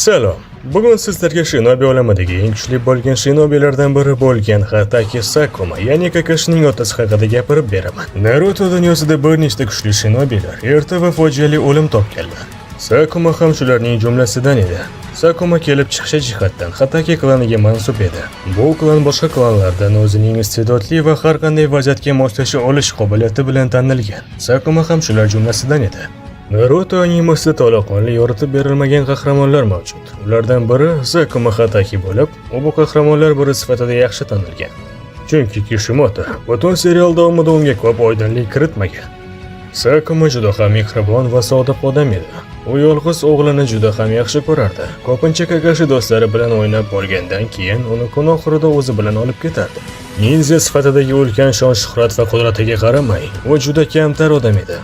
Salom. Bugun sizlarga Shinobi olamidagi eng kuchli bo'lgan shinobilardan biri bo'lgan Hatake Sakuma, ya'ni Kakashining otasi haqida gapirib beraman. Naruto dunyosida bir nechta kuchli shinobilar erta va fojiali o'lim topganlar. Sakuma ham shularning jumlasidan edi. Sakuma kelib chiqishi jihatdan Hatake klaniga mansub edi. Bu klan boshqa klanlardan o'zining iste'dodli va har qanday vaziyatga moslasha olish qobiliyati bilan tanilgan. Sakuma ham shular jumlasidan edi. Naruto animasida to'laqonli yoritib berilmagan qahramonlar mavjud. Ulardan biri Sakuma Hatake bo'lib, u bu qahramonlar biri sifatida yaxshi tanilgan. Chunki Kishimoto butun serial davomida unga ko'p oydinlik kiritmagan. Sakuma juda ham mehribon va sodiq odam edi. U yolg'iz o'g'lini juda ham yaxshi ko'rardi. Ko'pincha Kakashi do'stlari bilan o'ynab bo'lgandan keyin uni kun oxirida o'zi bilan olib ketardi. Ninja sifatidagi ulkan shon-shuhrat va qudratiga qaramay, u juda kamtar odam edi.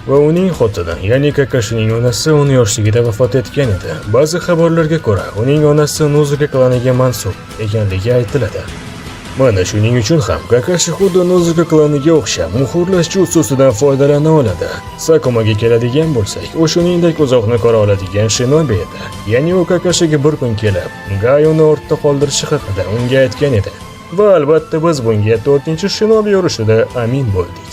Va uning xotini, ya'ni Kakashining onasi 10 yoshligida vafot etgan edi. Ba'zi xabarlarga ko'ra, uning onasi Nozuka klaniga mansub ekanligi aytiladi. Mana shuning uchun ham Kakashi xuddi Nozuka klaniga o'xshab muhrlash jutsusidan foydalana oladi. Sakumaga keladigan bo'lsak, u shuningdek uzoqni ko'ra oladigan shinobi edi. Ya'ni u Kakashiga bir kun kelib, Gayuni ortda qoldirishi haqida unga aytgan edi. Va albatta biz bunga 4-shinobi urushida amin bo'ldik.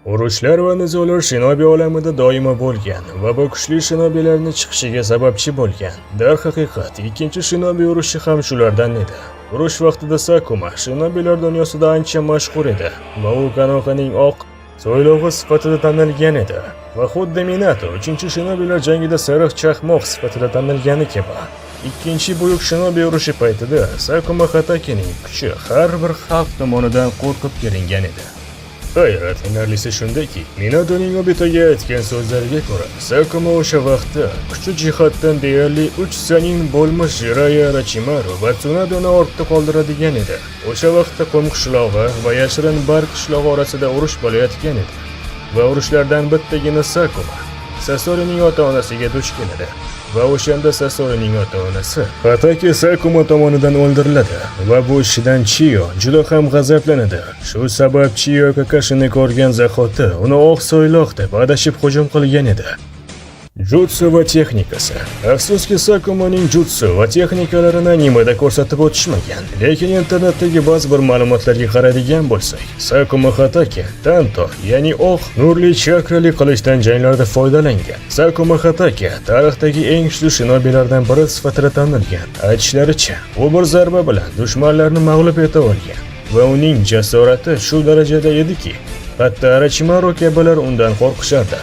Urushlar va nizolar shinobi olamida doimo bo'lgan va bu kuchli shinobilarning chiqishiga sababchi bo'lgan. Darhaqiqat, 2-shinobi urushi ham shulardan edi. Urush vaqtida Sakuma shinobilar dunyosida ancha mashhur edi va u Konohaning oq so'ylovi sifatida tanilgan edi. Va xuddi Minato 3-shinobilar jangida sariq chaqmoq sifatida tanilgani kabi, 2-buyuk shinobi urushi paytida Sakuma Hatakening kuchi har bir xalq tomonidan qo'rqib kelingan edi. Hayratlanarlisi shundaki, Minatoning Obitoga aytgan so'zlariga ko'ra, Sakuma o'sha vaqtda kuchi jihatdan deyarli 3 sanin bo'lmish Jiraiya Orochimaru va Tsunadoni ortda qoldiradigan edi. O'sha vaqtda Qum qishlog'i va Yashirin Bar qishlog'i orasida urush bo'layotgan edi. Va urushlardan bittagina Sakuma Sasorining ota-onasiga duch keladi. Va o'shanda Sasorining ota-onasi Hatake Sakuma tomonidan o'ldiriladi va bu ishidan Chiyo juda ham g'azablanadi. Shu sabab Chiyo Kakashini ko'rgan zahoti uni oq so'yloq deb adashib hujum qilgan edi. Jutsu va texnikasi. Afsuski Sakumaning jutsu va texnikalarini animada ko'rsatib o'tishmagan. Lekin internetdagi ba'zi bir ma'lumotlarga qaraydigan bo'lsak, Sakuma Hatake Tanto, ya'ni oq nurli chakrali qilichdan janglarda foydalangan. Sakuma Hatake tarixdagi eng kuchli shinobilardan biri sifatida tanilgan. Aytishlaricha, u bir zarba bilan dushmanlarni mag'lub eta olgan va uning jasorati shu darajada ediki, hatto Orochimaru kabilar undan qo'rqishardi.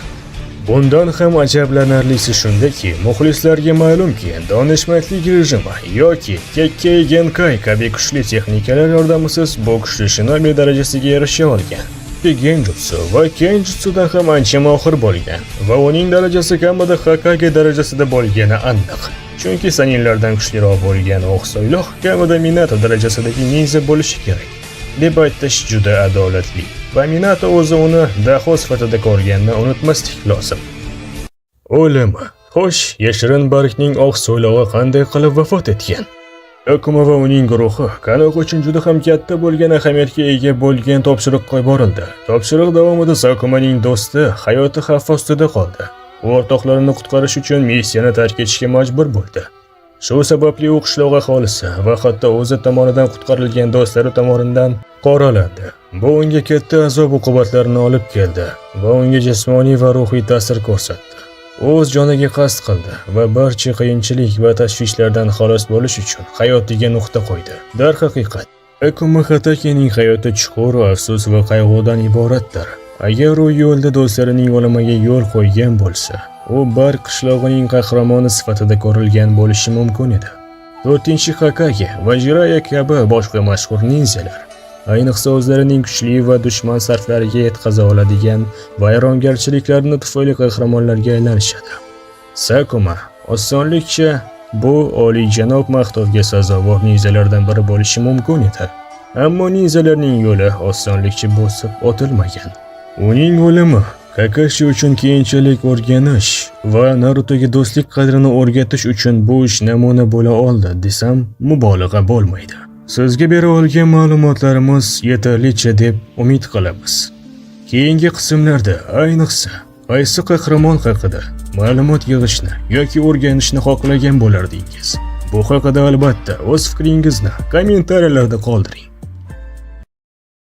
Bundan ham ajablanarlisi shundaki, muxlislarga ma'lumki, donishmandlik rejimi yoki Kekkei Genkai kabi kuchli texnikalar yordamisiz bu kuchli shinobi darajasiga erisha olgan. Genjutsu va Kenjutsudan ham ancha mohir bo'lgan va uning darajasi kamida Hokage darajasida bo'lgani aniq. Chunki saninlardan kuchliroq bo'lgan oq so'yloq kamida Minato darajasidagi ninja bo'lishi kerak deb aytish juda adolatli. Va Minato o'zi uni daho sifatida ko'rganini unutmaslik lozim. O'limi. Xo'sh, Yashirin Barkning oq so'ylog'i qanday qilib vafot etgan? Sakuma va uning guruhi Konoha uchun juda ham katta bo'lgan ahamiyatga ega bo'lgan topshiriqqa yuborildi. Topshiriq davomida Sakumaning do'sti hayoti xavf ostida qoldi. U o'rtoqlarini qutqarish uchun missiyani tark etishga majbur bo'ldi. Shu sababli u qishloq aholisi va hatto o'zi tomonidan qutqarilgan do'stlari tomonidan qoralandi. Bu unga katta azob-uqubatlarni olib keldi va unga jismoniy va ruhiy ta'sir ko'rsatdi. U o'z joniga qasd qildi va barcha qiyinchilik va tashvishlardan xalos bo'lish uchun hayotiga nuqta qo'ydi. Darhaqiqat, Sakuma Hatakening hayoti chuqur afsus va qayg'udan iboratdir. Agar u yo'lda do'stlarining o'limiga yo'l qo'ygan bo'lsa, u Bark qishlog'ining qahramoni sifatida ko'rilgan bo'lishi mumkin edi. 4-Hokage va Jiraiya kabi boshqa mashhur ninjalar, ayniqsa o'zlarining kuchli va dushman sarflariga yetkaza oladigan vayrongarchiliklarni tufayli qahramonlarga aylanishadi. Sakuma osonlikcha bu oliyjanob maqtovga sazovor ninjalardan biri bo'lishi mumkin edi. Ammo ninjalarning yo'li osonlikcha bosib o'tilmagan. Uning o'limi Kakashi uchun keyinchalik o'rganish va Narutoga do'stlik qadrini o'rgatish uchun bu ish namuna bo'la oldi desam mubolag'a bo'lmaydi. Sizga bera olgan ma'lumotlarimiz yetarlicha deb umid qilamiz. Keyingi qismlarda ayniqsa qaysi qahramon haqida ma'lumot yig'ishni yoki o'rganishni xohlagan bo'lardingiz? Bu haqida albatta o'z fikringizni kommentariyalarda qoldiring.